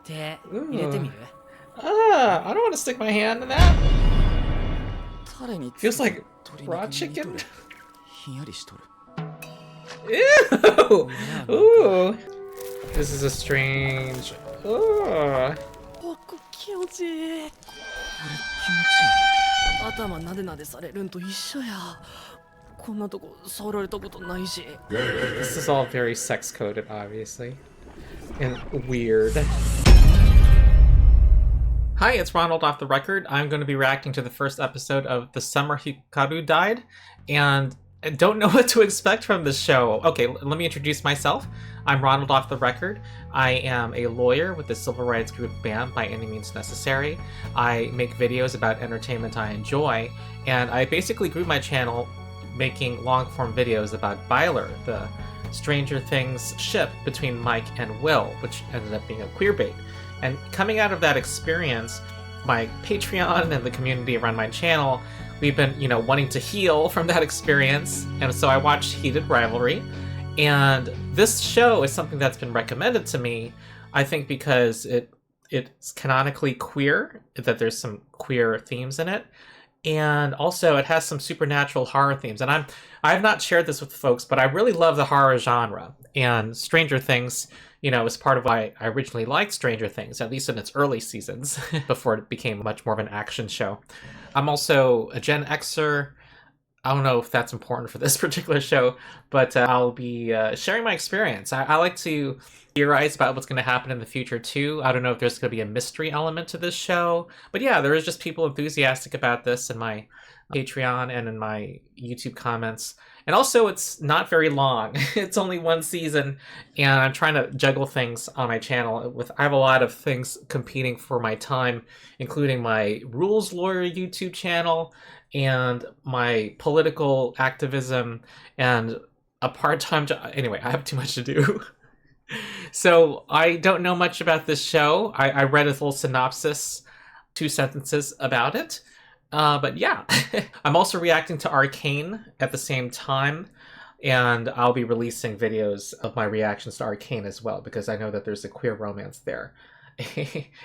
Ooh. I don't want to stick my hand in that. Feels like raw chicken. Ew! Ooh! This is a strange... Ooh! 頭なでなでされるんと一緒や。こんなとこ触られたことないし。 This is all very sex-coded, obviously. And weird. Hi, it's Ronald off the record. I'm going to be reacting to the first episode of The Summer Hikaru Died, and I don't know what to expect from this show. Okay, let me introduce myself. I'm Ronald off the record. I am a lawyer with the civil rights group BAM By Any Means Necessary. I make videos about entertainment I enjoy, and I basically grew my channel making long-form videos about Byler, the Stranger Things ship between Mike and Will, which ended up being a queerbait. And coming out of that experience, my Patreon and the community around my channel, we've been, wanting to heal from that experience, and so I watched Heated Rivalry, and this show is something that's been recommended to me, I think because it's canonically queer, that there's some queer themes in it, and also it has some supernatural horror themes, and I've not shared this with folks, but I really love the horror genre, and Stranger Things, is part of why I originally liked Stranger Things, at least in its early seasons, before it became much more of an action show. I'm also a Gen Xer. I don't know if that's important for this particular show, but I'll be sharing my experience. I like to theorize about what's going to happen in the future too. I don't know if there's going to be a mystery element to this show, but yeah, there is just people enthusiastic about this in my Patreon and in my YouTube comments. And also, it's not very long. It's only one season, and I'm trying to juggle things on my channel. I have a lot of things competing for my time, including my rules lawyer YouTube channel, and my political activism, and a part-time job. Anyway, I have too much to do. So I don't know much about this show. I read a little synopsis, 2 sentences about it. But yeah, I'm also reacting to Arcane at the same time, and I'll be releasing videos of my reactions to Arcane as well, because I know that there's a queer romance there,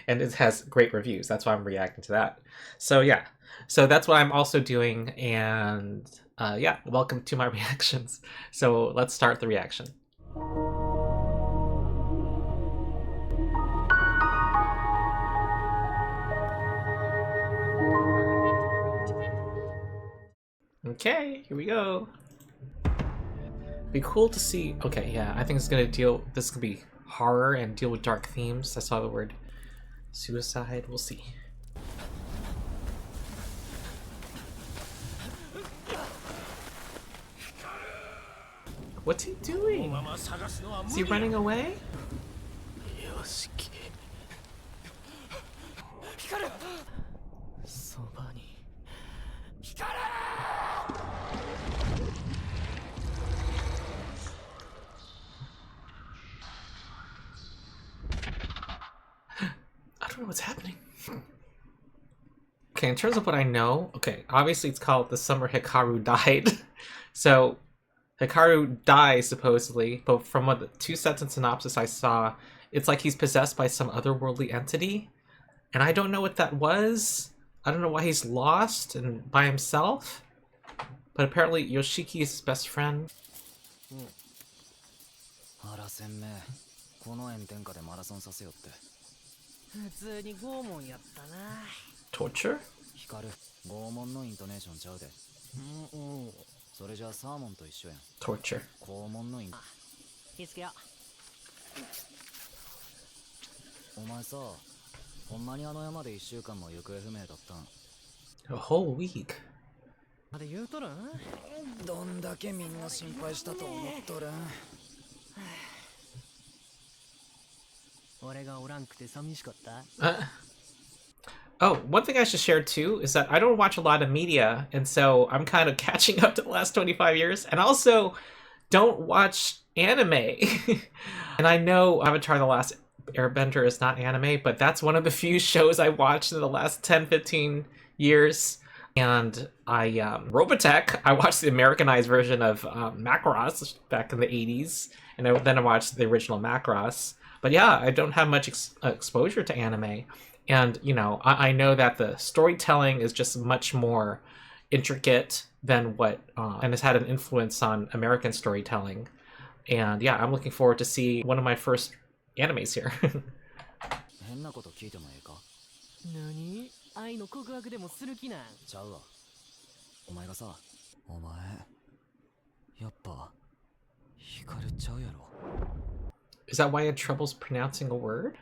and it has great reviews. That's why I'm reacting to that. So yeah, so that's what I'm also doing, and yeah, welcome to my reactions. So let's start the reaction. Okay, here we go. Be cool to see. Okay, yeah, I think it's gonna deal. This could be horror and deal with dark themes. I saw the word suicide. We'll see. What's he doing? Is he running away? I don't know what's happening. Okay, in terms of what I know, okay, obviously it's called The Summer Hikaru Died. So, Hikaru dies, supposedly, but from what the 2-sentence synopsis I saw, it's like he's possessed by some otherworldly entity, and I don't know what that was. I don't know why he's lost and by himself, but apparently Yoshiki is his best friend. Torture? Torture. A whole week. どんだけみんな心配したと思っとるん。俺がおらんくて寂しかった。 Oh, one thing I should share too is that I don't watch a lot of media, and so I'm kind of catching up to the last 25 years, and also don't watch anime. And I know Avatar: The Last Airbender is not anime, but that's one of the few shows I watched in the last 10-15 years. And Robotech, I watched the Americanized version of Macross back in the 80s, and then I watched the original Macross. But yeah, I don't have much exposure to anime. And, you know, I know that the storytelling is just much more intricate than what, and has had an influence on American storytelling. And yeah, I'm looking forward to see one of my first animes here. 変なこと聞いてもええか？何？愛の告白でもする気なん？ちゃうわ。お前がさ、お前、やっぱ、光ちゃうやろ。Is that why I had troubles pronouncing a word?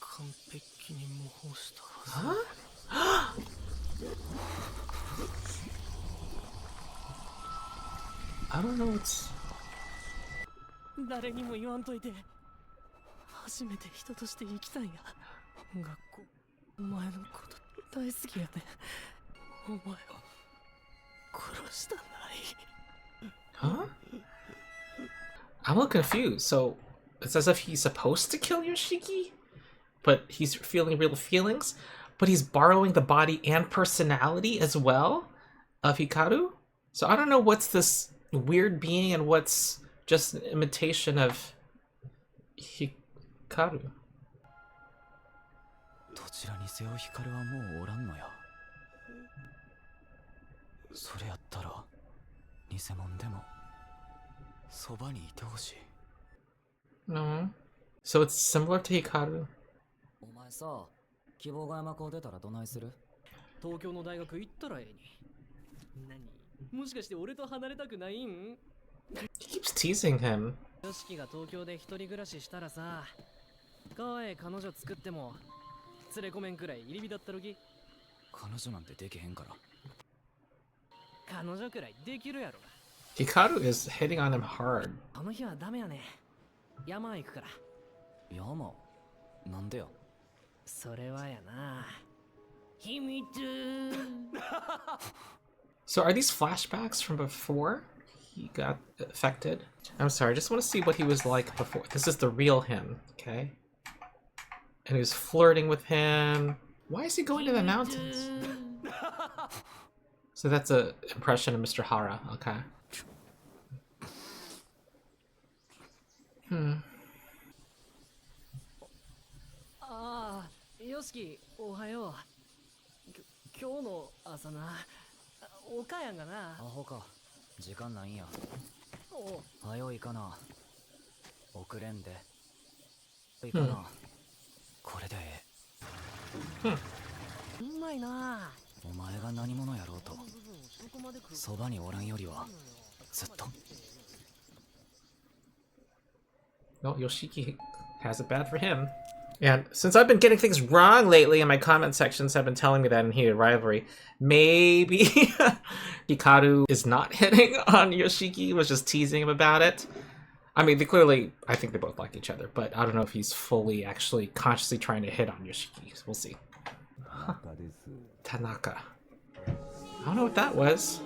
完璧に模倣したはず。Huh? I don't know what's... 誰にも言わんといて。初めて人として生きたんや。学校、お前のこと大好きやね。お前を殺したない。Huh? I'm a little confused. So it's as if he's supposed to kill Yoshiki, but he's feeling real feelings, but he's borrowing the body and personality as well of Hikaru. So I don't know what's this weird being and what's just an imitation of Hikaru. どちらにせよ光はもうおらんのや。それやったら、偽物でも、そばにいてほしい。No. So it's similar to Hikaru. お前さ、希望が山高出たらどないする？東京の大学行ったらええに。何？もしかして俺と離れたくないん？ He keeps teasing him. よしきが東京で一人暮らししたらさ、可愛い彼女作っても連れ込めんくらい入り浸ったろき。彼女なんてできへんから。彼女くらいできるやろ。Hikaru is hitting on him hard. あの日はダメやね。山行くから。山？なんでや？それはやな。秘密。 So are these flashbacks from before he got affected? I'm sorry, I just want to see what he was like before. This is the real him, okay? And he was flirting with him. Why is he going to the mountains? So that's an impression of Mr. Hara, okay. Hmm. ああ、よしき、おはよう。今日の朝な、おかやんがな。アホか。時間ないんや。お、はよいかな。遅れんで。いかな。これでええ。うまいな。お前が何者やろうと、そばにおらんよりは、ずっと。Well, Yoshiki has it bad for him. And since I've been getting things wrong lately and my comment sections have been telling me that in Heated Rivalry, maybe Hikaru is not hitting on Yoshiki, was just teasing him about it. I mean, I think they both like each other, but I don't know if he's fully actually consciously trying to hit on Yoshiki. So we'll see. Huh. Tanaka. I don't know what that was.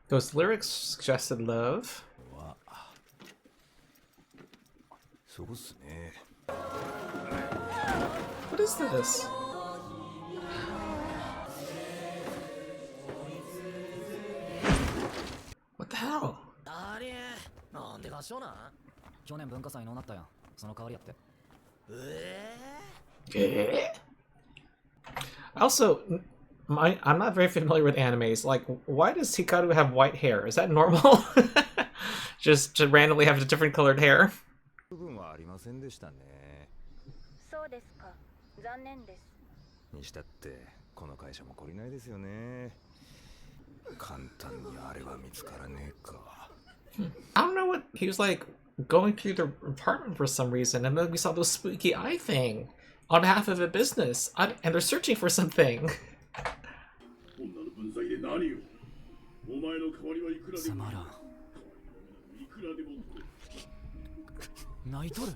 Those lyrics suggested love. What is this? What the hell? あれ、なんで合唱なん？去年文化祭のなったやん。その代わりやって。Also, I'm not very familiar with animes. Like, why does Hikaru have white hair? Is that normal? Just to randomly have a different colored hair? 部分はありませんでしたね。そうですか。残念です。にしたってこの会社も懲りないですよね。簡単にあれは見つからねえか。I don't know what he was like going through the apartment for some reason, and then we saw this spooky eye thing on behalf of a business, and they're searching for something. つまらん。泣いとる。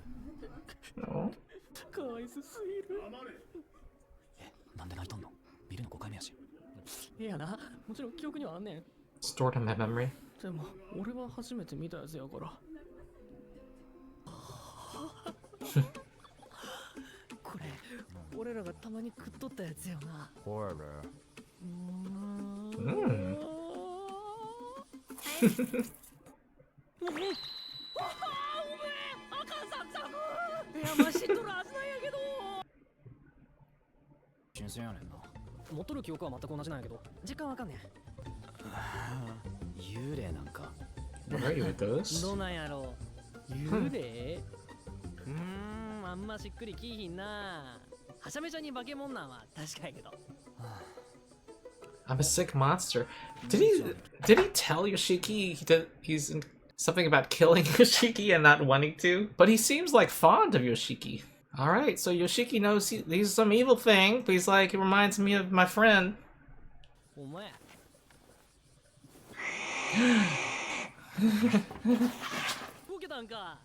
No. かわいそすぎる。え、なんで泣いとんの？見るの5回目やし。いやな、もちろん記憶にはあんねん。 Stored in my memory. でも、俺は初めて見たやつやから。これ、俺らがたまに食っとったやつやな。ほら。Mm. 新鮮やねんな。持っとる記憶は全く同じなんやけど実感わかんね幽霊なんか。 What are you with ん。 those? どうなんやろう。幽霊？あんましっくりきいひんな。はしゃめちゃに化け物なんは確かやけど。I'm a sick monster. Did he tell Yoshiki he's something about killing Yoshiki and not wanting to? But he seems like fond of Yoshiki. All right, so Yoshiki knows he's some evil thing, but he's like, it reminds me of my friend. お前。ボケたんか。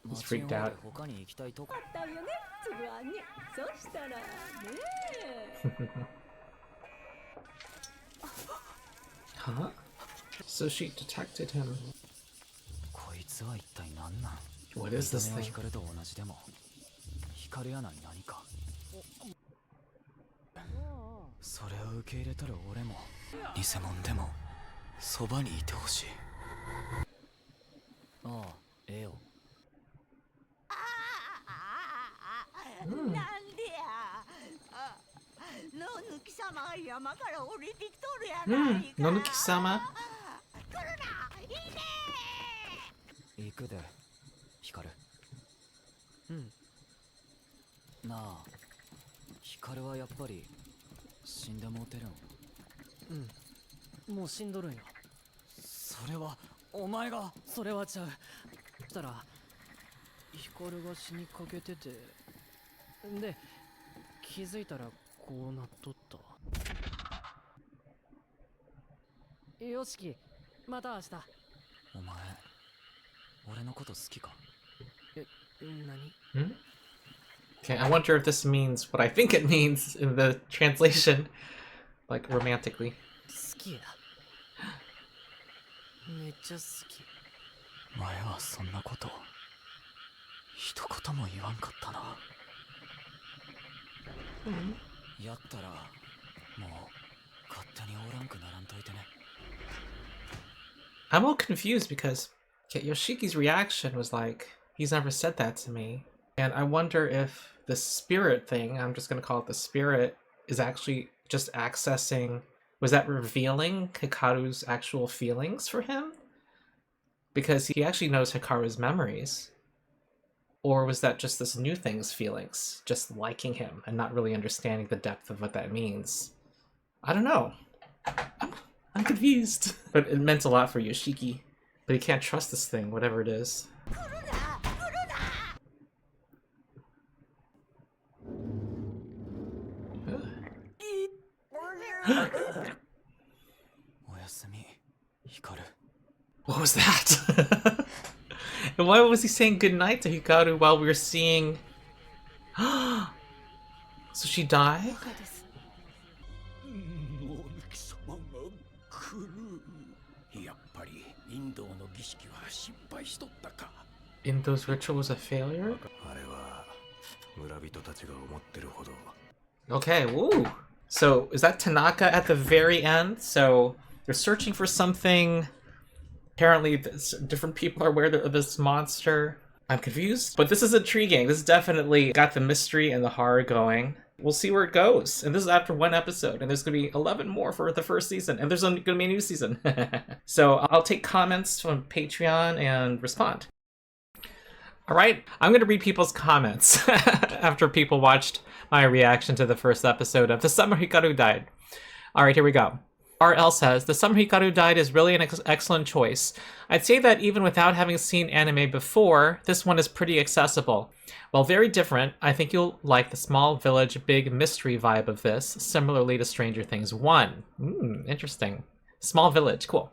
He's freaked out. 他に行きたいとこ。だよね、つぶあんに。そしたらねHuh? So she detected him. こいつは一体何なん。 What is this 見た目は thing? 光と同じでも光やない何か。それを受け入れとる俺も偽物でもそばにいてほしい。ああ、ええよ。なんでや。野抜様が山から降りてきとるやないか。野抜様。来るな、いいね。行くで、光。うん。なあ、光はやっぱり死んでもうてるん。うん。もう死んどるんよ。それはお前が。それはちゃう。したらヒカルが死にかけてて、で気づいたらこうなっとった。よしき、また明日。お前俺のこと好きか。何？ Okay, I wonder if this means what I think it means in the translation, like romantically. 好きや。めっちゃ好き。前はそんなこと一言も言わんかったな。やったらもう勝手におらんくならんといてね。 I'm all confused because Yoshiki's reaction was like, he's never said that to me. And I wonder if the spirit thing, I'm just going to call it the spirit, is actually just accessing, was that revealing Hikaru's actual feelings for him? Because he actually knows Hikaru's memories. Or was that just this new thing's feelings, just liking him and not really understanding the depth of what that means? I don't know. I'm confused. But it meant a lot for Yoshiki. But he can't trust this thing, whatever it is. おやすみ、光。 What was that? And why was he saying goodnight to Hikaru while we were seeing... So she died? やっぱりインドの儀式は失敗しとったか。 Indo's ritual was a failure? あれは村人たちが思ってるほど。 Okay, woo! So, is that Tanaka at the very end? So, they're searching for something. Apparently, different people are aware of this monster. I'm confused, but this is intriguing. This definitely got the mystery and the horror going. We'll see where it goes. And this is after one episode, and there's going to be 11 more for the first season, and there's going to be a new season. So I'll take comments from Patreon and respond. All right, I'm going to read people's comments after people watched my reaction to the first episode of The Summer Hikaru Died. All right, here we go. RL says, The Summer Hikaru Died is really an excellent choice. I'd say that even without having seen anime before, this one is pretty accessible. While very different, I think you'll like the small village, big mystery vibe of this, similarly to Stranger Things 1. Interesting. Small village, cool.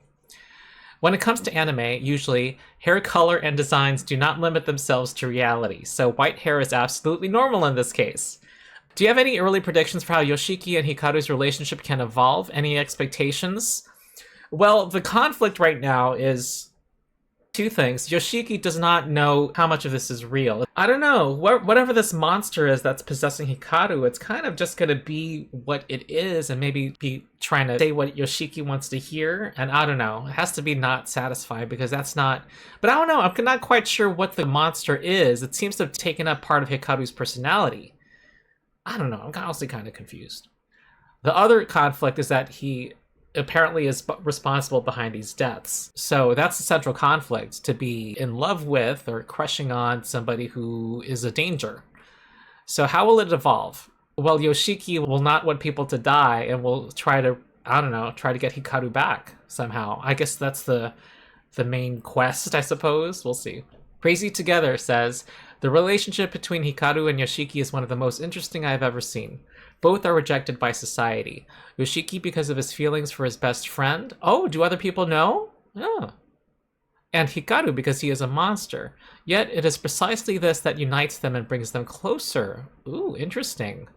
When it comes to anime, usually, hair color and designs do not limit themselves to reality, so white hair is absolutely normal in this case. Do you have any early predictions for how Yoshiki and Hikaru's relationship can evolve? Any expectations? Well, the conflict right now is Two things. Yoshiki does not know how much of this is real. I don't know. Whatever this monster is that's possessing Hikaru, it's kind of just going to be what it is and maybe be trying to say what Yoshiki wants to hear. And I don't know. It has to be not satisfied because that's not... But I don't know. I'm not quite sure what the monster is. It seems to have taken up part of Hikaru's personality. I don't know. I'm honestly kind of confused. The other conflict is that he apparently is responsible behind these deaths. So that's the central conflict, to be in love with or crushing on somebody who is a danger. So how will it evolve? Well, Yoshiki will not want people to die and will try to, I don't know, try to get Hikaru back somehow. I guess that's the main quest, I suppose. We'll see. Crazy Together says, the relationship between Hikaru and Yoshiki is one of the most interesting I've ever seen. Both are rejected by society. Yoshiki because of his feelings for his best friend. Oh, do other people know? Oh. And Hikaru because he is a monster. Yet it is precisely this that unites them and brings them closer. Ooh, interesting.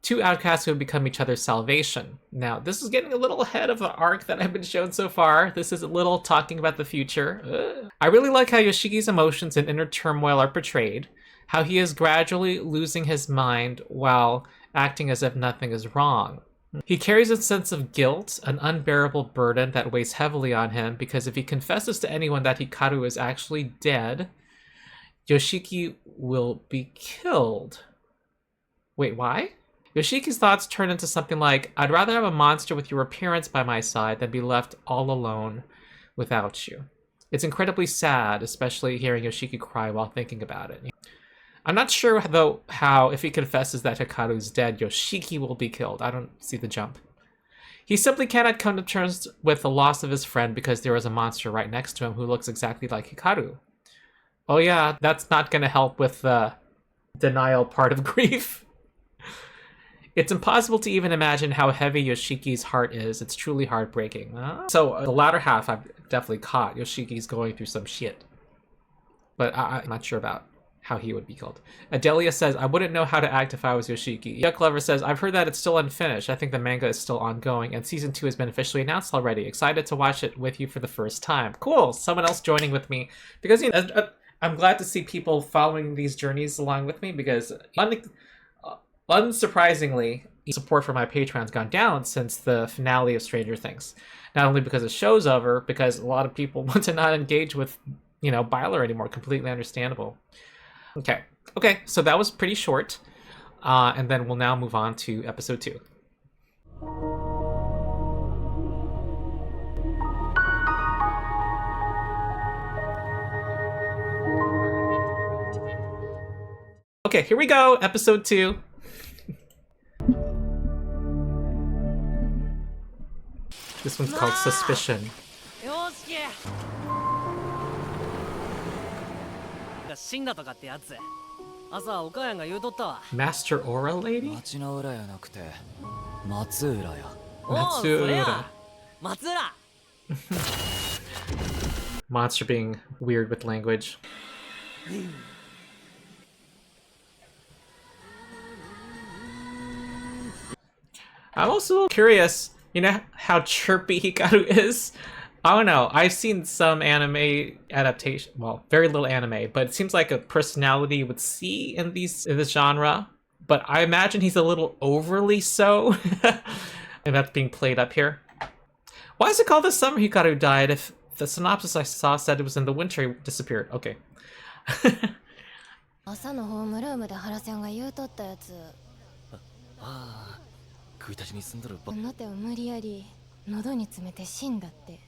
Two outcasts who have become each other's salvation. Now, this is getting a little ahead of the arc that I've been shown so far. This is a little talking about the future. I really like how Yoshiki's emotions and inner turmoil are portrayed. How he is gradually losing his mind while acting as if nothing is wrong. He carries a sense of guilt, an unbearable burden that weighs heavily on him because if he confesses to anyone that Hikaru is actually dead, Yoshiki will be killed. Wait, why? Yoshiki's thoughts turn into something like, I'd rather have a monster with your appearance by my side than be left all alone without you. It's incredibly sad, especially hearing Yoshiki cry while thinking about it. I'm not sure, though, how, if he confesses that Hikaru's dead, Yoshiki will be killed. I don't see the jump. He simply cannot come to terms with the loss of his friend because there is a monster right next to him who looks exactly like Hikaru. Oh yeah, that's not going to help with the denial part of grief. It's impossible to even imagine how heavy Yoshiki's heart is. It's truly heartbreaking. So the latter half I've definitely caught. Yoshiki's going through some shit. But I'm not sure about how he would be killed. Adelia says, I wouldn't know how to act if I was Yoshiki. Yuck Lover says, I've heard that it's still unfinished. I think the manga is still ongoing, and season 2 has been officially announced already. Excited to watch it with you for the first time. Cool, someone else joining with me. Because, you know, I'm glad to see people following these journeys along with me, because unsurprisingly, support for my Patreon's gone down since the finale of Stranger Things. Not only because the show's over, because a lot of people want to not engage with, you know, Byler anymore. Completely understandable. Okay, so that was pretty short, and then we'll now move on to episode 2. Okay, here we go, episode 2. This one's called Suspicion. Master Aura Lady? Matsuura. Monster being weird with language. I'm also curious, you know how chirpy Hikaru is? I don't know, I've seen some anime adaptation, well, very little anime, but it seems like a personality you would see in this genre, but I imagine he's a little overly so, and that's being played up here. Why is it called The Summer Hikaru Died if the synopsis I saw said it was in the winter he disappeared? Okay. 朝のホームルームで原さんが言うとったやつ。ああ、食いたちに住んどる。の手を無理やり喉に詰めて死んだって。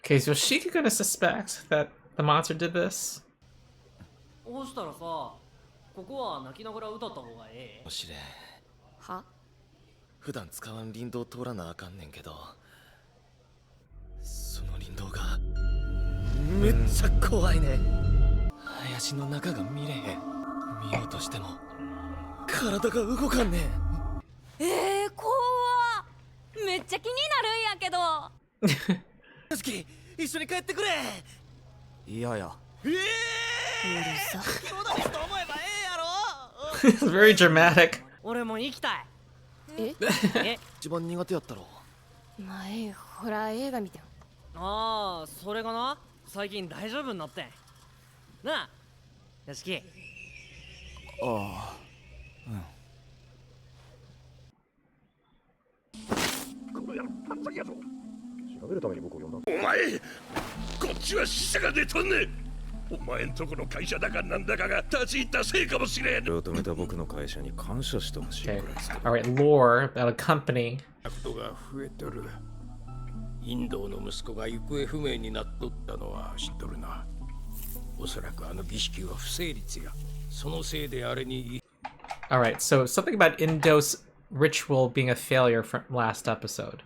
Okay, is Yoshiki gonna suspect that the monster did this? どうしたらさ、ここは泣きながら歌った方がええ。おしれ。は？普段使わん林道通らなあかんねんけど、その林道がめっちゃ怖いね。林の中が見れへん。見ようとしても体が動かんねん。怖っ。めっちゃ気になるんやけど。よしき、一緒に帰ってくれ。いやや。うるさ。兄弟と思えばええやろ。It's very dramatic. 俺も行きたい。え？一番苦手やったろ。前ホラー映画見てん。ああ、それがな、最近大丈夫になってなあ屋敷。ああ、調べるために僕を呼んだ。お前こっちは死者が出とんねん。お前んとこの会社だかなんだかが立ち入ったせいかもしれん。それを止めた僕の会社に感謝してほしいく Okay. らいですけど。 Alright, lore about a company. ことが増えとる。インドの息子が行方不明になっとったのは知っとるな。おそらくあの儀式は不成立や。そのせいであれに。 Alright, so something about Indo's ritual being a failure from last episode.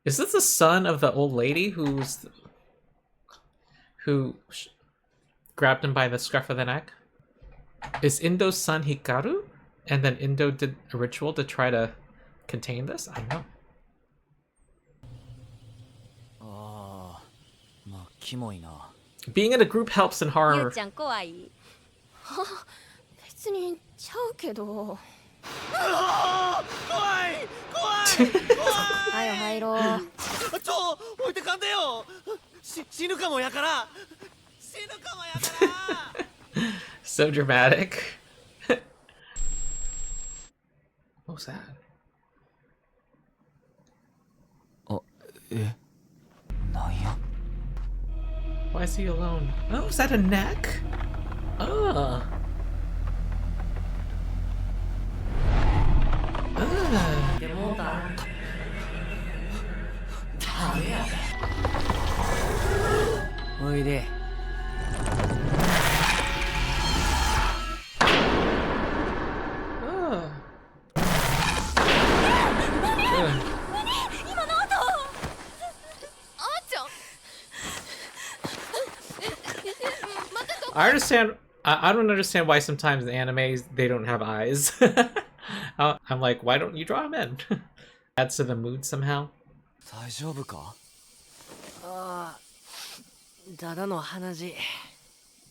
Is this the son of the old lady who grabbed him by the scruff of the neck? Is Indo's son Hikaru? And then Indo did a ritual to try to contain this? I don't know. ああ、まあキモいな。 Being in a group helps in ゆ horror. うちゃん怖い。別にちゃうけど。はよ入ろう。置いてかんでよ。死ぬかもやから。死ぬかもやから。So dramatic. What was that? あ、え、なんや。 Why is he alone? Oh, is that a neck? Oh. Ah. おいで。Oh. 今の音。あーちゃん。 I understand. I don't understand why sometimes in animes they don't have eyes. I'm like, why don't you draw them in? Adds to the mood somehow. 大丈夫か。ああただの話。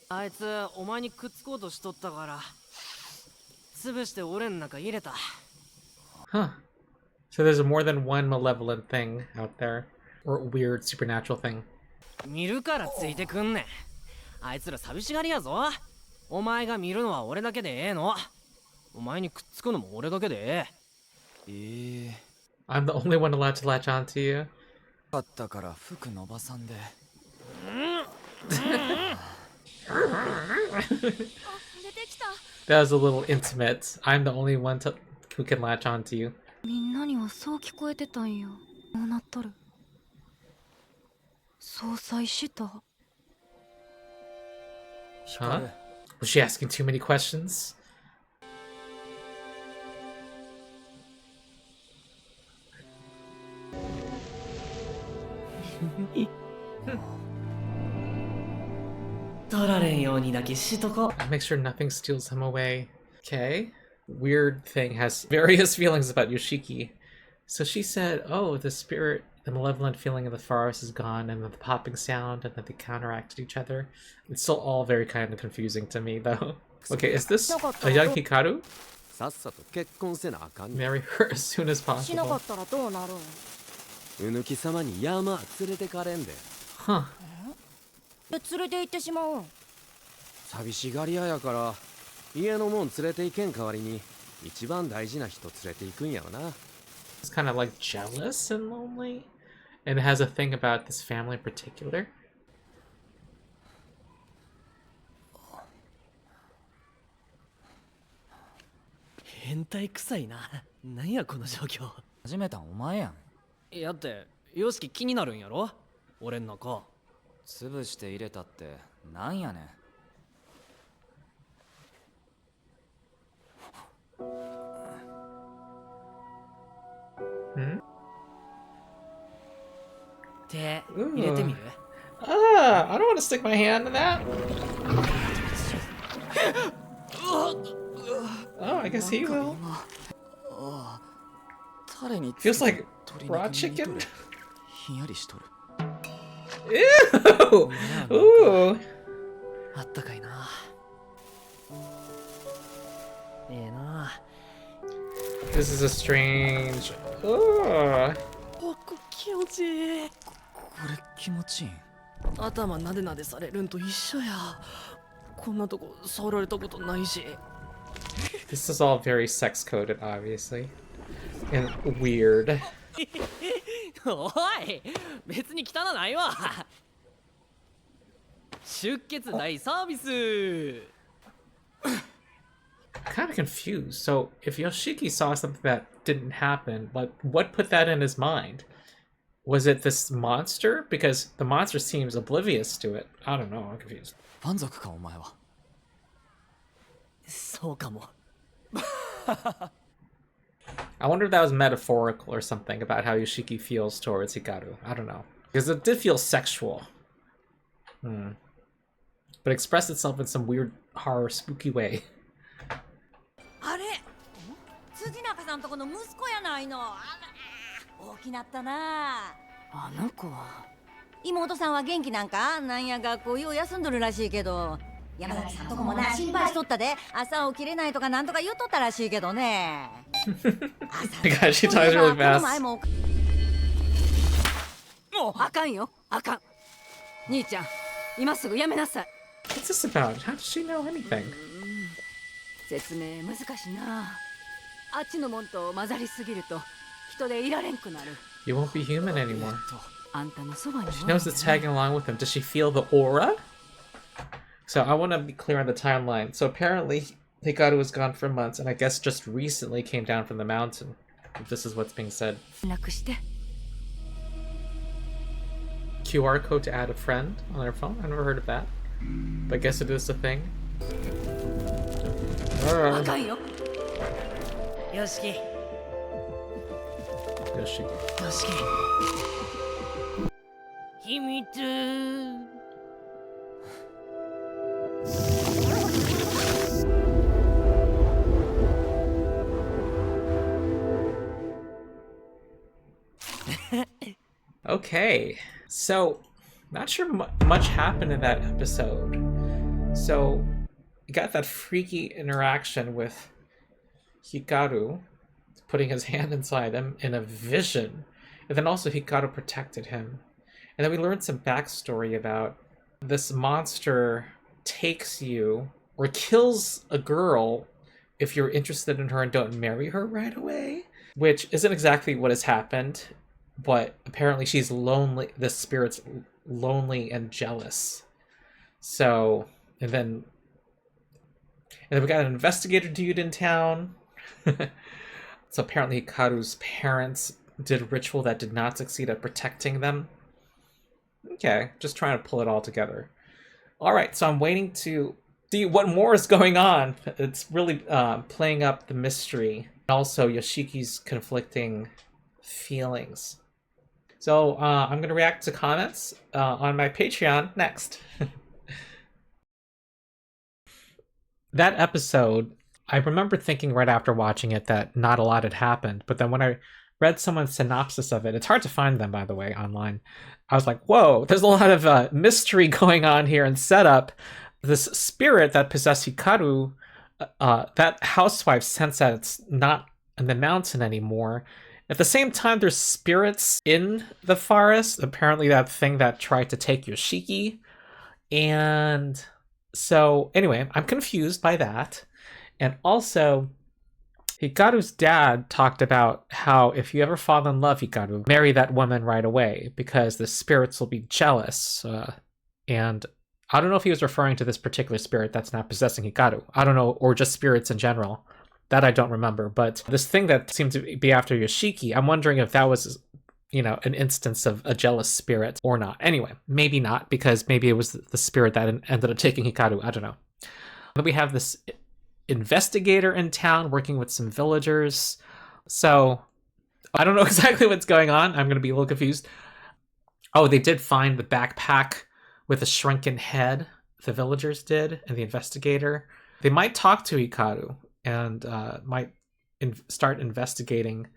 あいつお前にくっつこうとしとったから潰して俺の中入れた。 Huh. So there's more than one malevolent thing out there, or weird supernatural thing. 見るからついてくんねん。あいつら寂しがりやぞ。お前が見るのは俺だけでええの。お前にくっつくのも俺だけでええ。 I'm the only one allowed to latch onto you. かったから服伸ばさんで。出てきた。 That was a little intimate. I'm the only one who can latch onto you. みんなにはそう聞こえてたんよ。こうなっとる。総裁した。 Huh? Was she asking too many questions? I'll make sure nothing steals him away. Okay. Weird thing has various feelings about Yoshiki. So she said, oh, the spirit, the malevolent feeling of the forest is gone, and then the popping sound, and then they counteracted each other. It's still all very kind of confusing to me, though. Okay, is this a young Hikaru? さっさと結婚せなあかん。 Marry her as soon as しなか possible. ったらどうなるん。うぬき様に山連れてかれんで。 Huh. 連れて行ってしまうん。寂しがり屋やから家のもん連れて行けん代わりに一番大事な人連れて行くんやろな。 It's kind of like jealous and lonely. And it has a thing about this family in particular. 変態臭いな。なんやこの状況。始めたんお前やん。やってヨシキ気になるんやろ俺ん中。潰して入れたってなんやねん。手入れてみる Ah, I don't want to stick my hand in that. Oh, I guess he will. タレに Feels like raw chicken. ひんやりしとる。 Ew! Ooh. あったかいな。ええな。 This is a strange. Ooh. おこ気持ちいい。これ気持ちいいん。頭なでなでされるんと一緒や。こんなとこ触られたことないし。This is all very sex coded, obviously, and weird. おい、別に汚ないわ。出血大サービス。Kind of confused. So, if Yoshiki saw something that didn't happen, like, what put that in his mind? Was it this monster? Because the monster seems oblivious to it. I don't know. I'm confused. 満足かお前は。そうかも。I wonder if that was metaphorical or something about how Yoshiki feels towards Hikaru. I don't know. Because it did feel sexual. But expressed itself in some weird, horror, spooky way. あれ辻中さんとこの息子やないの。あら大きなったな。あの子は。妹さんは元気なんか。なんや学校よう休んどるらしいけど。山崎さんとこもな心配しとったで。朝起きれないとかなんとか言っとったらしいけどね。Gosh, she talks really fast. もうあかんよ、あかん。兄ちゃん、今すぐやめなさい。What's this about? How does she know anything? 説明難しいな。あっちのもんと混ざりすぎると人でいられんくなる。You won't be human anymore. あんたのそばに。She knows it's tagging along with him. Does she feel the aura? So I want to be clear on the timeline. So apparently Hikaru was gone for months, and I guess just recently came down from the mountain. If this is what's being said. QR code to add a friend on their phone? I never heard of that. But I guess it is a thing. あかんよ。よしき。よし。よしき。秘密。Okay, so not sure much happened in that episode. So you got that freaky interaction with Hikaru putting his hand inside him in a vision, and then also Hikaru protected him. And then we learned some backstory about this monster takes you or kills a girl if you're interested in her and don't marry her right away, which isn't exactly what has happened. But apparently she's lonely, the spirit's lonely and jealous. So, and then we got an investigator dude in town. So apparently Hikaru's parents did a ritual that did not succeed at protecting them. Okay, just trying to pull it all together. Alright, so I'm waiting to see what more is going on. It's really playing up the mystery. Also, Yoshiki's conflicting feelings. So I'm going to react to comments on my Patreon next. That episode, I remember thinking right after watching it that not a lot had happened, but then when I read someone's synopsis of it, it's hard to find them, by the way, online. I was like, whoa, there's a lot of mystery going on here and setup. This spirit that possessed Hikaru, that housewife sense that it's not in the mountain anymore. At the same time, there's spirits in the forest. Apparently that thing that tried to take Yoshiki. And so, anyway, I'm confused by that. And also, Hikaru's dad talked about how if you ever fall in love, Hikaru, marry that woman right away because the spirits will be jealous. And I don't know if he was referring to this particular spirit that's not possessing Hikaru. I don't know, or just spirits in general. That I don't remember, but this thing that seemed to be after Yoshiki, I'm wondering if that was, you know, an instance of a jealous spirit or not. Anyway, maybe not, because maybe it was the spirit that ended up taking Hikaru. I don't know. But we have this investigator in town working with some villagers. So I don't know exactly what's going on. I'm going to be a little confused. Oh, they did find the backpack with a shrunken head. The villagers did, and the investigator. They might talk to Hikaru and might start investigating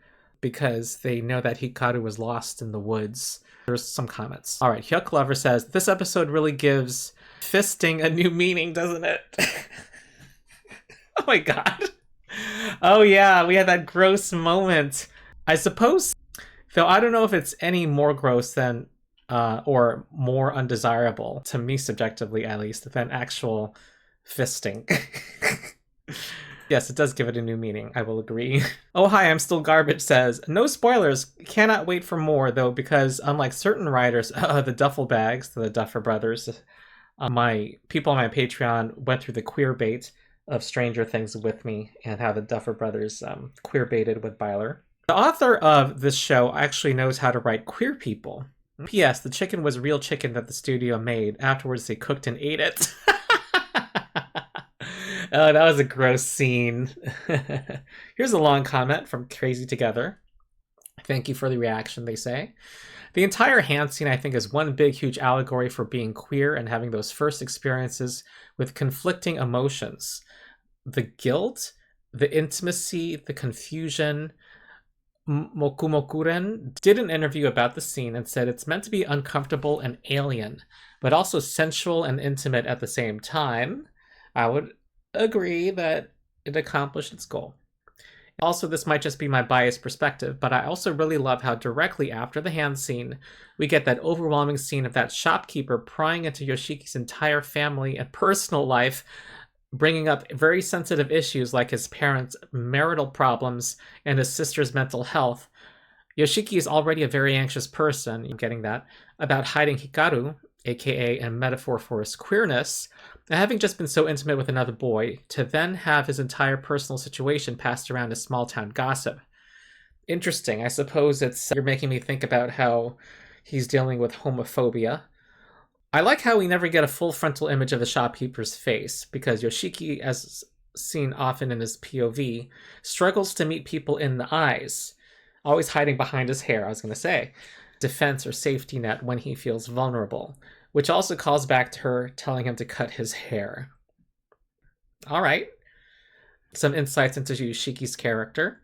because they know that Hikaru was lost in the woods. There's some comments. All right, Hyuk Lover says, this episode really gives fisting a new meaning, doesn't it? Oh my god. Oh yeah, we had that gross moment. I suppose, though I don't know if it's any more gross than or more undesirable, to me subjectively at least, than actual fisting. Yes, it does give it a new meaning, I will agree. Oh hi, I'm still garbage says, no spoilers, cannot wait for more though, because unlike certain writers, the duffel bags, the Duffer Brothers, my people on my Patreon went through the queer bait of Stranger Things with me and how the Duffer Brothers queer baited with Byler. The author of this show actually knows how to write queer people. P.S. The chicken was real chicken that the studio made. Afterwards, they cooked and ate it. Oh, that was a gross scene. Here's a long comment from Crazy Together. Thank you for the reaction, they say. The entire hand scene, I think, is one big, huge allegory for being queer and having those first experiences with conflicting emotions. The guilt, the intimacy, the confusion. Mokumokuren did an interview about the scene and said it's meant to be uncomfortable and alien, but also sensual and intimate at the same time. I would agree that it accomplished its goal. Also, this might just be my biased perspective, but I also really love how directly after the hand scene, we get that overwhelming scene of that shopkeeper prying into Yoshiki's entire family and personal life, bringing up very sensitive issues like his parents' marital problems and his sister's mental health. Yoshiki is already a very anxious person, I'm getting that, about hiding Hikaru, aka a metaphor for his queerness, and having just been so intimate with another boy, to then have his entire personal situation passed around as small-town gossip. Interesting. I suppose you're making me think about how he's dealing with homophobia. I like how we never get a full frontal image of the shopkeeper's face, because Yoshiki, as seen often in his POV, struggles to meet people in the eyes, always hiding behind his hair, I was going to say. Defense or safety net when he feels vulnerable, which also calls back to her telling him to cut his hair. All right. Some insights into Yoshiki's character.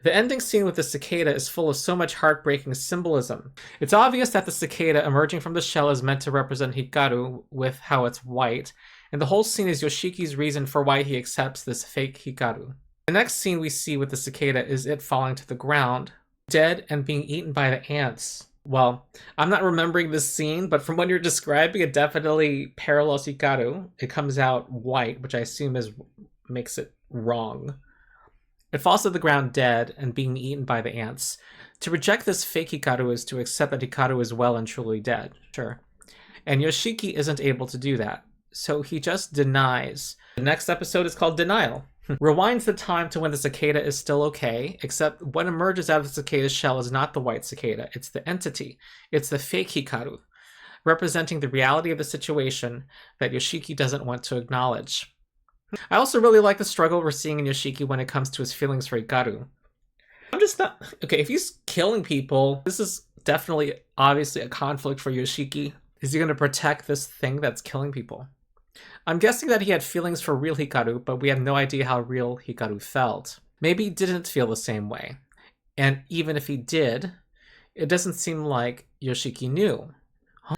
The ending scene with the cicada is full of so much heartbreaking symbolism. It's obvious that the cicada emerging from the shell is meant to represent Hikaru with how it's white, and the whole scene is Yoshiki's reason for why he accepts this fake Hikaru. The next scene we see with the cicada is it falling to the ground, dead and being eaten by the ants. Well, I'm not remembering this scene, but from what you're describing, it definitely parallels Hikaru. It comes out white, which I assume makes it wrong. It falls to the ground dead and being eaten by the ants. To reject this fake Hikaru is to accept that Hikaru is well and truly dead. Sure. And Yoshiki isn't able to do that, so he just denies. The next episode is called Denial. Rewinds the time to when the cicada is still okay, except what emerges out of the cicada's shell is not the white cicada, it's the entity. It's the fake Hikaru, representing the reality of the situation that Yoshiki doesn't want to acknowledge. I also really like the struggle we're seeing in Yoshiki when it comes to his feelings for Hikaru. I'm just not... Okay, if he's killing people, this is definitely, obviously, a conflict for Yoshiki. Is he going to protect this thing that's killing people? I'm guessing that he had feelings for real Hikaru, but we have no idea how real Hikaru felt. Maybe he didn't feel the same way. And even if he did, it doesn't seem like Yoshiki knew.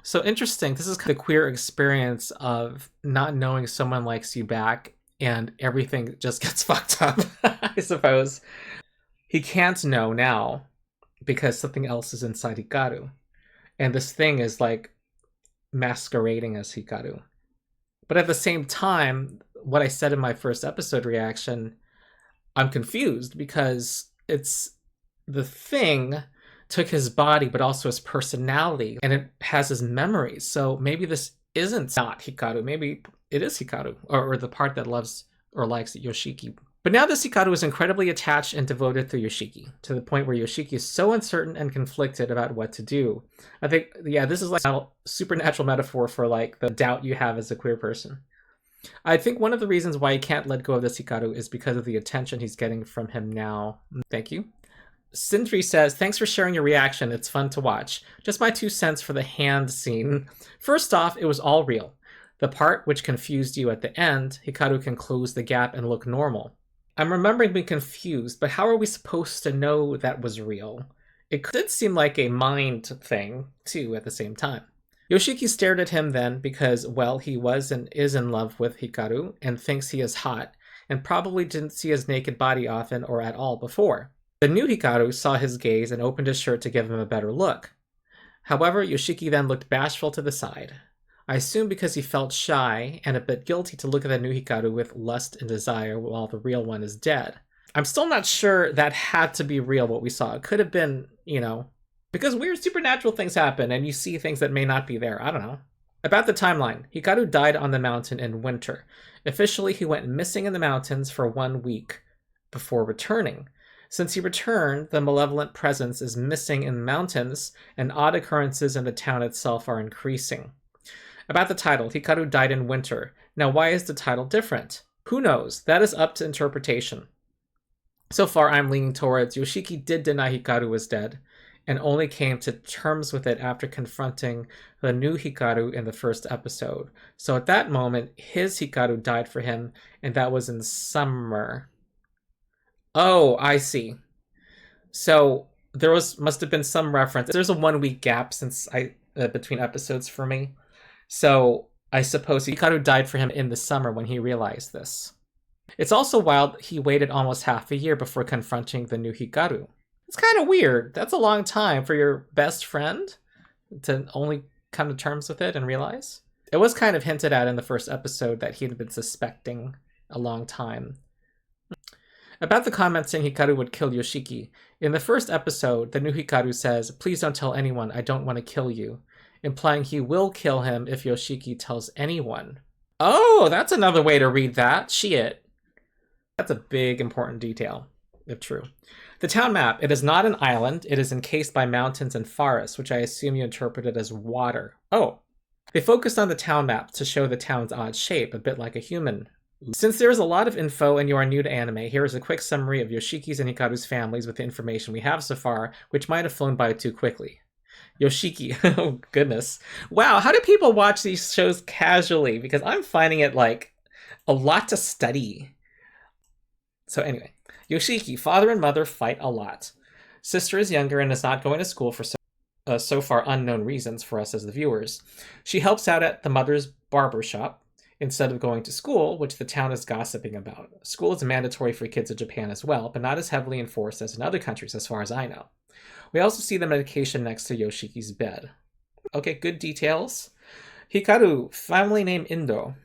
So interesting, this is kind of the queer experience of not knowing someone likes you back and everything just gets fucked up, I suppose. He can't know now because something else is inside Hikaru. And this thing is like masquerading as Hikaru. But at the same time, what I said in my first episode reaction, I'm confused because it's the thing took his body, but also his personality, and it has his memories. So maybe this isn't not Hikaru. Maybe it is Hikaru, or the part that loves or likes Yoshiki. But now this Hikaru is incredibly attached and devoted to Yoshiki, to the point where Yoshiki is so uncertain and conflicted about what to do. I think, yeah, this is like a supernatural metaphor for like the doubt you have as a queer person. I think one of the reasons why he can't let go of this Hikaru is because of the attention he's getting from him now. Thank you. Sindri says, thanks for sharing your reaction. It's fun to watch. Just my 2 cents for the hand scene. First off, it was all real. The part which confused you at the end, Hikaru can close the gap and look normal. I'm remembering being confused, but how are we supposed to know that was real? It did seem like a mind thing, too, at the same time. Yoshiki stared at him then because, well, he was and is in love with Hikaru and thinks he is hot, and probably didn't see his naked body often or at all before. The new Hikaru saw his gaze and opened his shirt to give him a better look. However, Yoshiki then looked bashful to the side. I assume because he felt shy and a bit guilty to look at the new Hikaru with lust and desire while the real one is dead. I'm still not sure that had to be real, what we saw. It could have been, you know, because weird supernatural things happen and you see things that may not be there. I don't know. About the timeline, Hikaru died on the mountain in winter. Officially, he went missing in the mountains for 1 week before returning. Since he returned, the malevolent presence is missing in the mountains, and odd occurrences in the town itself are increasing. About the title, Hikaru died in winter. Now, why is the title different? Who knows? That is up to interpretation. So far, I'm leaning towards Yoshiki did deny Hikaru was dead, and only came to terms with it after confronting the new Hikaru in the first episode. So at that moment, his Hikaru died for him, and that was in summer. Oh, I see. So there must have been some reference. There's a 1 week gap since between episodes for me. So I suppose Hikaru died for him in the summer when he realized this. It's also wild he waited almost half a year before confronting the new Hikaru. It's kind of weird. That's a long time for your best friend to only come to terms with it and realize. It was kind of hinted at in the first episode that he had been suspecting a long time. About the comment saying Hikaru would kill Yoshiki. In the first episode, the new Hikaru says, "Please don't tell anyone, I don't want to kill you," implying he will kill him if Yoshiki tells anyone. Oh, that's another way to read that. Shit. That's a big, important detail, if true. The town map, it is not an island. It is encased by mountains and forests, which I assume you interpreted as water. Oh. They focused on the town map to show the town's odd shape, a bit like a human. Since there is a lot of info and you are new to anime, here is a quick summary of Yoshiki's and Hikaru's families with the information we have so far, which might have flown by too quickly. Yoshiki, oh goodness. Wow, how do people watch these shows casually? Because I'm finding it like a lot to study. So anyway, Yoshiki, father and mother fight a lot. Sister is younger and is not going to school for so far unknown reasons for us as the viewers. She helps out at the mother's barber shop instead of going to school, which the town is gossiping about. School is mandatory for kids in Japan as well, but not as heavily enforced as in other countries as far as I know. We also see the medication next to Yoshiki's bed. Okay, good details. Hikaru, family name Indo,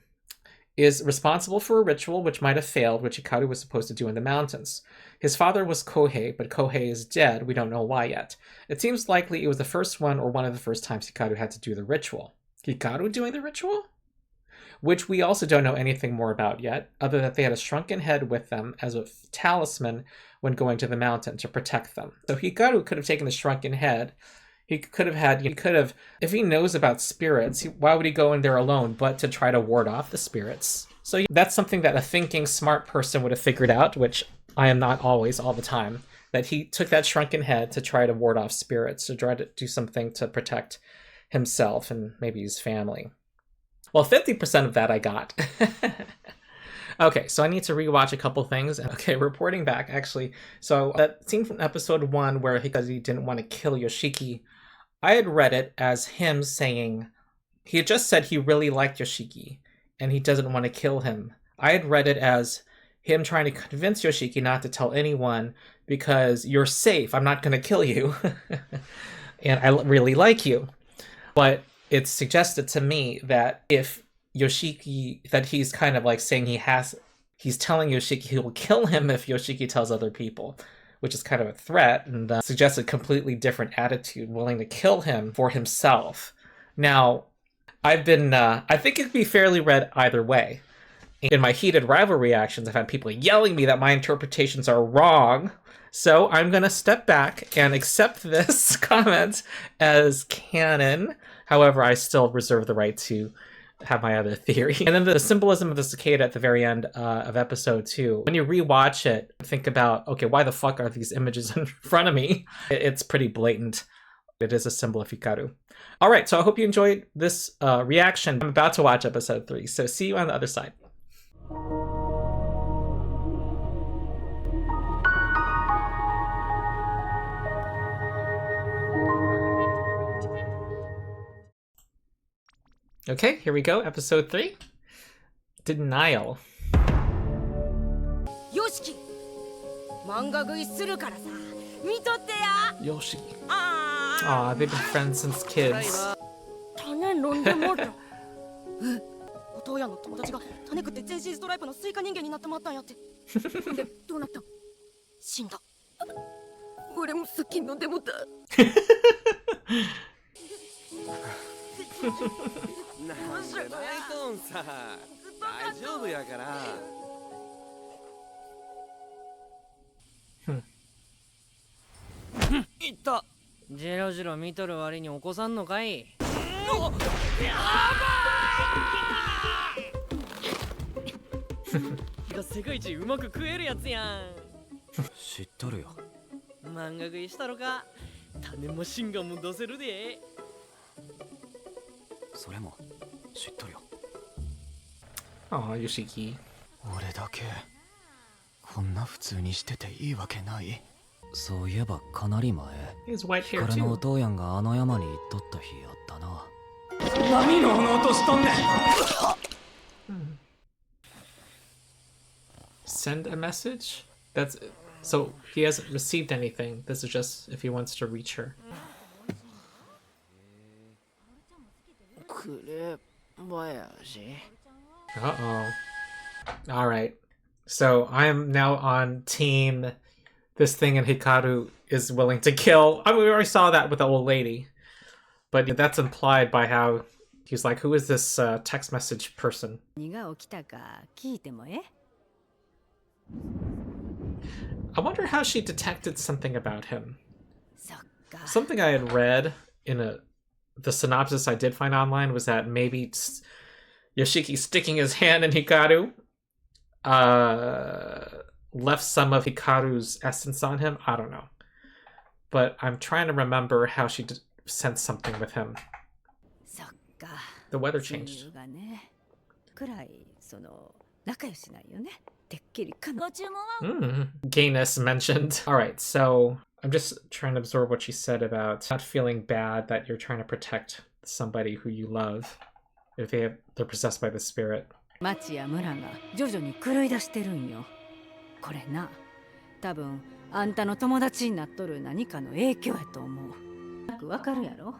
is responsible for a ritual which might have failed, which Hikaru was supposed to do in the mountains. His father was Kohei, but Kohei is dead. We don't know why yet. It seems likely it was the first one or one of the first times Hikaru had to do the ritual. Hikaru doing the ritual? Which we also don't know anything more about yet, other than they had a shrunken head with them as a talisman when going to the mountain to protect them. So Hikaru could have taken the shrunken head. He could have, if he knows about spirits, why would he go in there alone but to try to ward off the spirits? So that's something that a thinking, smart person would have figured out, which I am not always, all the time, that he took that shrunken head to try to ward off spirits, to try to do something to protect himself and maybe his family. Well, 50% of that I got. Okay, so I need to rewatch a couple things. Okay, reporting back, actually. So that scene from episode 1 where Hikaru didn't want to kill Yoshiki, I had read it as him saying, he had just said he really liked Yoshiki, and he doesn't want to kill him. I had read it as him trying to convince Yoshiki not to tell anyone because you're safe, I'm not going to kill you, and I really like you. But it's suggested to me that if Yoshiki, that he's kind of like saying he's telling Yoshiki he will kill him if Yoshiki tells other people, which is kind of a threat, and suggests a completely different attitude, willing to kill him for himself. Now, I think it could be fairly read either way. In my heated rival reactions, I've had people yelling at me that my interpretations are wrong. So I'm going to step back and accept this comment as canon. However, I still reserve the right to have my other theory. And then the symbolism of the cicada at the very end of episode 2. When you rewatch it, think about, okay, why the fuck are these images in front of me? It's pretty blatant. It is a symbol of Hikaru. All right, so I hope you enjoyed this reaction. I'm about to watch episode 3, so see you on the other side. Okay, here we go, episode 3. Denial. Yoshiki! 漫画食いするからさ見とってや Yoshi. あー Aw, they've been friends since kids. 種飲んでもらう。お父やの友達が種食って全身ストライプのスイカ人間になってまったんやって。で、どうなったん？死んだ。俺もさっき飲んでもった。なんで泣いとんさ。大丈夫やから。いった。ジロジロ見とる割に起こさんのかい。が世界一うまく食えるやつやん。知っとるよ。漫画食いしたろか。種マシンガンも出せるで。それも知っとるよ。Aw, Yoshiki. 俺だけこんな普通にしてていいわけない。そういえばかなり前、 He has white hair 彼のお too. 父やんがあの山に行っとった日やったな。何の落としとんねん。Send a message? That's so he hasn't received anything. This is just if he wants to reach her. くればやし。Uh-oh. All right. So I'm now on team this thing and Hikaru is willing to kill. I mean, we already saw that with the old lady. But that's implied by how he's like, who is this text message person? I wonder how she detected something about him. Something I had read in the synopsis I did find online was that maybe Yoshiki sticking his hand in Hikaru left some of Hikaru's essence on him. I don't know. But I'm trying to remember how she sensed something with him. The weather changed. Gayness mentioned. Alright, so I'm just trying to absorb what she said about not feeling bad that you're trying to protect somebody who you love if they're possessed by the spirit. 町や村が徐々に狂い出してるんよ。これな、多分あんたの友達になっとる何かの影響やと思う。わかるやろ？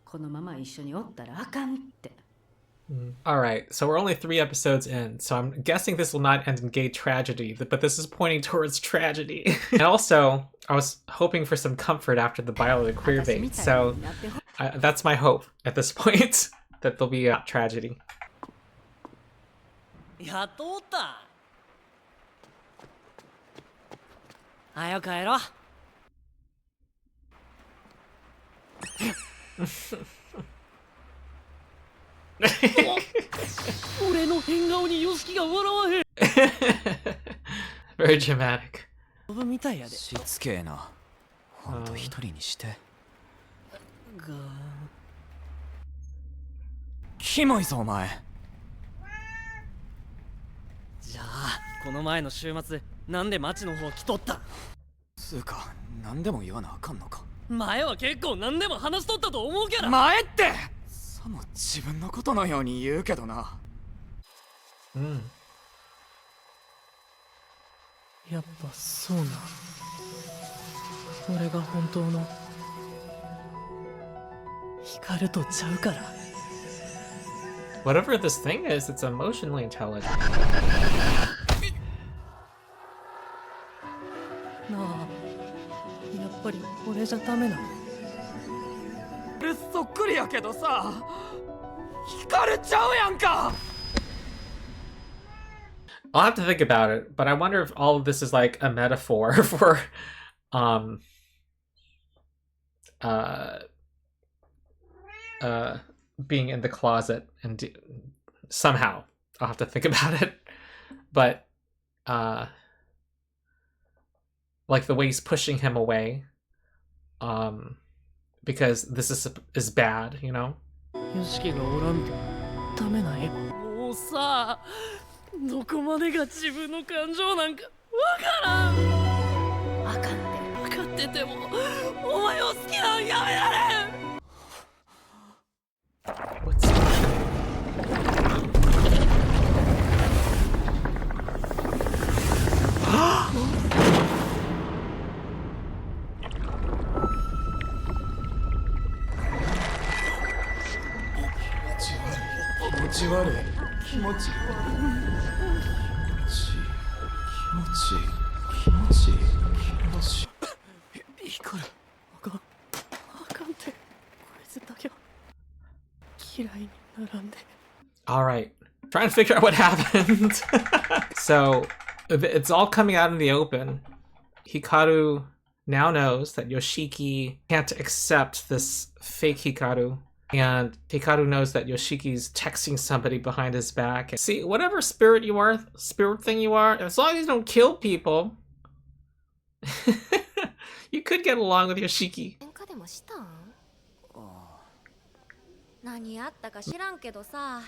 このまま一緒におったらあかんって。Alright, so we're only 3 episodes in, so I'm guessing this will not end in gay tragedy, but this is pointing towards tragedy. And also, I was hoping for some comfort after the Byler queer bait, so that's my hope at this point, that there'll be a tragedy. やっとおった。はよ帰ろう。俺の変顔にヨシキが笑わへん。Very dramatic. みたいやで。しつけえな。ほんと一人にして。キモいぞお前。じゃあこの前の週末なんで町の方来とったん？つうか何でも言わなあかんのか。前は結構何でも話しとったと思うけど。前ってさも自分のことのように言うけどな。やっぱそうな。俺が本当の光とちゃうから。Whatever this thing is, it's emotionally intelligent. なあ、やっぱり俺じゃダメなの？俺そっくりやけどさ、光ちゃうやんか。I'll have to think about it, but I wonder if all of this is like a metaphor for being in the closet and somehow I'll have to think about it. But like the way he's pushing him away, because this is bad, you know? ヨシキがおらんとダメなんや。もうさ、どこまでが自分の感情なんかわからん。あかんって。分かっててもお前を好きなんやめられん。What's 持ち悪い気持ち悪い気持ちいい光るあかんってこいつだけは嫌いにならんで。 Alright, trying to figure out what happened. So, it's all coming out in the open. Hikaru now knows that Yoshiki can't accept this fake Hikaru. And Hikaru knows that Yoshiki's texting somebody behind his back. See, whatever spirit thing you are, as long as you don't kill people, you could get along with Yoshiki. 何あったか知らんけどさ、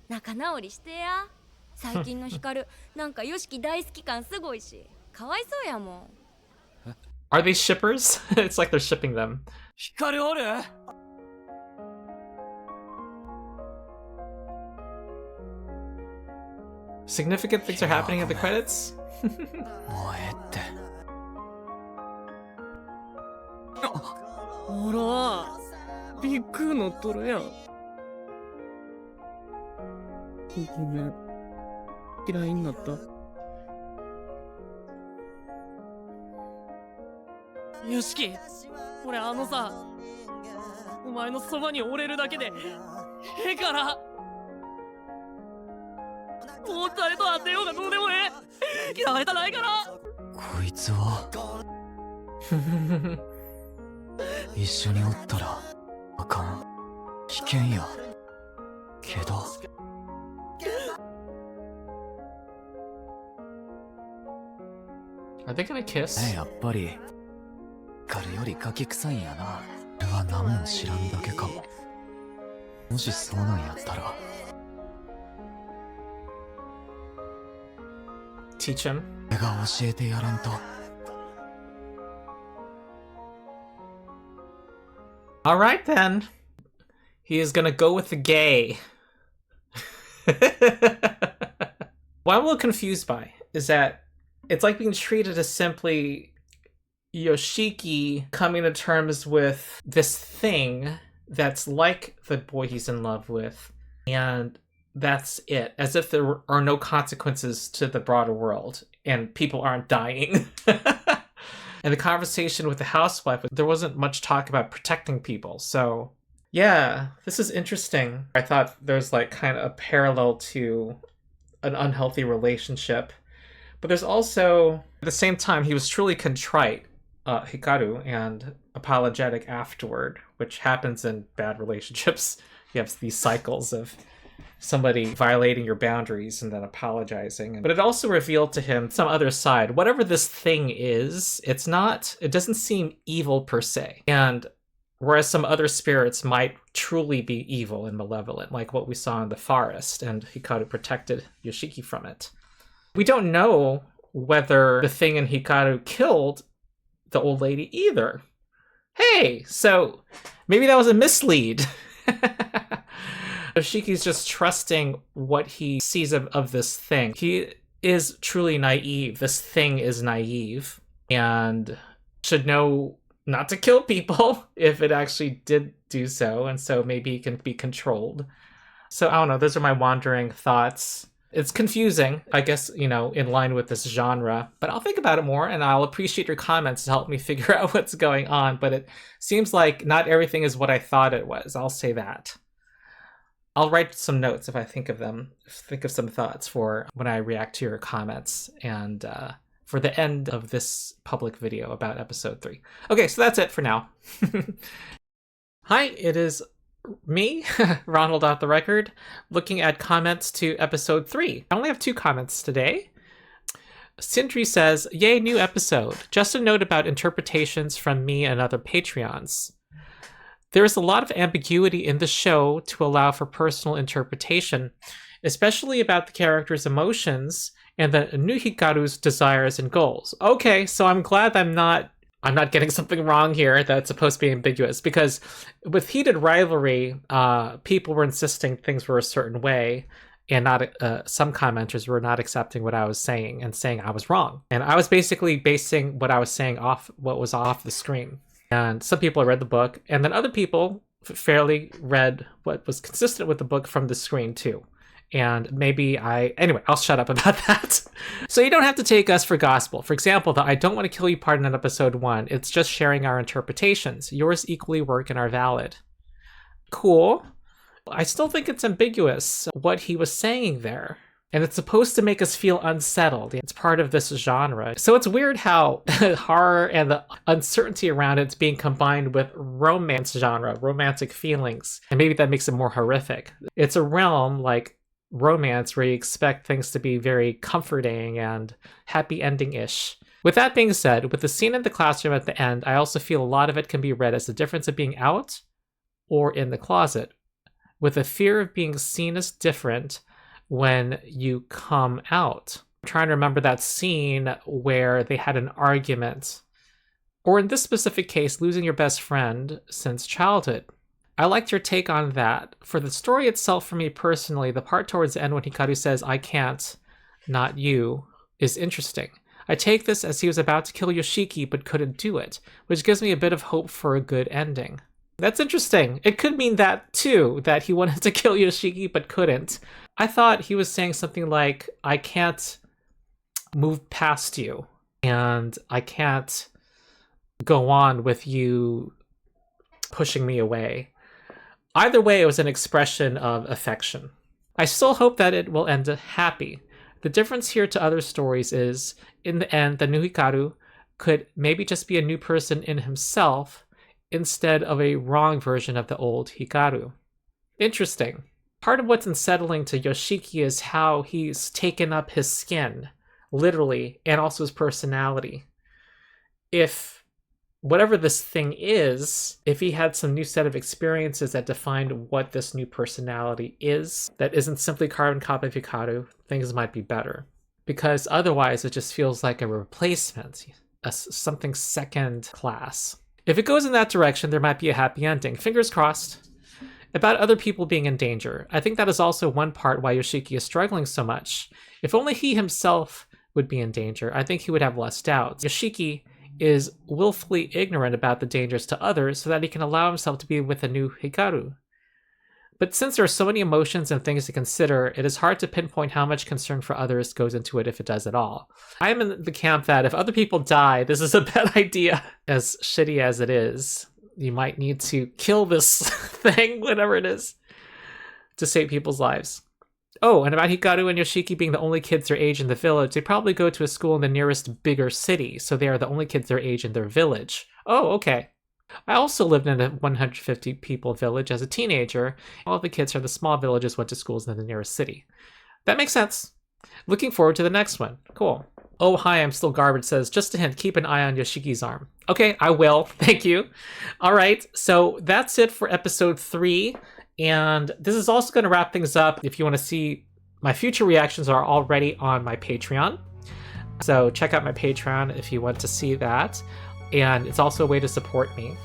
仲直りしてや。最近の光なんかヨシキ大好き感すごいし、かわいそうやもん。Are they shippers? It's like they're shipping them. 光おるSignificant things are happening in the credits? もうええってほらビッグ乗っとるやん。ごめん嫌いになった。よしき、俺さ、お前のそばにおれるだけでええから。もう誰と会ってようがどうでもええ。嫌われたないから。こいつは一緒におったらあかん危険やけどAre they gonna kiss? やっぱり彼よりガキ臭いんやな。俺は何も知らんだけかも。もしそうなんやったら Teach him. 俺が教えてやらんと。Alright then. He is gonna go with the gay. What I'm a little confused by is that it's like being treated as simply Yoshiki coming to terms with this thing that's like the boy he's in love with, and that's it, as if there are no consequences to the broader world and people aren't dying. And the conversation with the housewife, there wasn't much talk about protecting people. So yeah, this is interesting. I thought there's like kind of a parallel to an unhealthy relationship, but there's also, at the same time, he was truly contrite, Hikaru, and apologetic afterward, which happens in bad relationships. You have these cycles of somebody violating your boundaries and then apologizing. But it also revealed to him some other side. Whatever this thing is, it doesn't seem evil per se. And whereas some other spirits might truly be evil and malevolent, like what we saw in the forest, and Hikaru protected Yoshiki from it. We don't know whether the thing in Hikaru killed the old lady either. Hey, so maybe that was a mislead. Yoshiki's just trusting what he sees of this thing. He is truly naive. This thing is naive and should know not to kill people if it actually did do so, and so maybe he can be controlled. So I don't know, those are my wandering thoughts. It's confusing, I guess, in line with this genre, but I'll think about it more and I'll appreciate your comments to help me figure out what's going on, but it seems like not everything is what I thought it was. I'll say that. I'll write some notes if I think of them, think of some thoughts for when I react to your comments and for the end of this public video about episode 3. Okay, so that's it for now. Hi, it is me, Ronald off the record, looking at comments to episode 3. I only have 2 comments today. Sindri says, "Yay, new episode. Just a note about interpretations from me and other Patreons. There is a lot of ambiguity in the show to allow for personal interpretation, especially about the character's emotions and the new Hikaru's desires and goals." Okay, so I'm glad I'm not getting something wrong here that's supposed to be ambiguous, because with heated rivalry, people were insisting things were a certain way, and not some commenters were not accepting what I was saying and saying I was wrong. And I was basically basing what I was saying off what was off the screen. And some people read the book, and then other people fairly read what was consistent with the book from the screen too. And maybe anyway, I'll shut up about that. So you don't have to take us for gospel. For example, the I don't want to kill you part in episode 1, it's just sharing our interpretations. Yours equally work and are valid. Cool. I still think it's ambiguous what he was saying there. And it's supposed to make us feel unsettled. It's part of this genre. So it's weird how horror and the uncertainty around it's being combined with romance genre, romantic feelings. And maybe that makes it more horrific. It's a realm like romance where you expect things to be very comforting and happy ending-ish. With that being said, with the scene in the classroom at the end, I also feel a lot of it can be read as the difference of being out or in the closet, with the fear of being seen as different when you come out. I'm trying to remember that scene where they had an argument, or in this specific case, losing your best friend since childhood. I liked your take on that. For the story itself, for me personally, the part towards the end when Hikaru says, I can't, not you, is interesting. I take this as he was about to kill Yoshiki but couldn't do it, which gives me a bit of hope for a good ending. That's interesting. It could mean that too, that he wanted to kill Yoshiki but couldn't. I thought he was saying something like, I can't move past you, and I can't go on with you pushing me away. Either way, it was an expression of affection. I still hope that it will end happy. The difference here to other stories is, in the end, the new Hikaru could maybe just be a new person in himself instead of a wrong version of the old Hikaru. Interesting. Part of what's unsettling to Yoshiki is how he's taken up his skin, literally, and also his personality. If whatever this thing is, if he had some new set of experiences that defined what this new personality is, that isn't simply carbon copy of Hikaru, things might be better. Because otherwise it just feels like a replacement, something second class. If it goes in that direction, there might be a happy ending. Fingers crossed. About other people being in danger, I think that is also one part why Yoshiki is struggling so much. If only he himself would be in danger, I think he would have less doubts. Yoshiki is willfully ignorant about the dangers to others so that he can allow himself to be with a new Hikaru. But since there are so many emotions and things to consider, it is hard to pinpoint how much concern for others goes into it if it does at all. I am in the camp that if other people die, this is a bad idea. As shitty as it is, you might need to kill this thing, whatever it is, to save people's lives. Oh, and about Hikaru and Yoshiki being the only kids their age in the village, they probably go to a school in the nearest bigger city, so they are the only kids their age in their village. Oh, okay. I also lived in a 150 people village as a teenager. All of the kids from the small villages went to schools in the nearest city. That makes sense. Looking forward to the next one. Cool. Oh, hi, I'm still garbage says, just a hint, keep an eye on Yoshiki's arm. Okay, I will. Thank you. All right, so that's it for episode 3. And this is also going to wrap things up. If you want to see my future reactions are already on my Patreon. So check out my Patreon if you want to see that. And it's also a way to support me.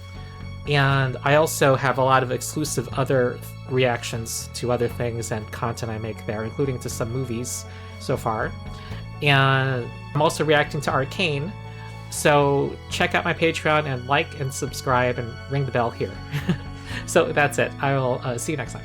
And I also have a lot of exclusive other reactions to other things and content I make there, including to some movies so far. And I'm also reacting to Arcane. So check out my Patreon and like and subscribe and ring the bell here. So that's it. I will see you next time.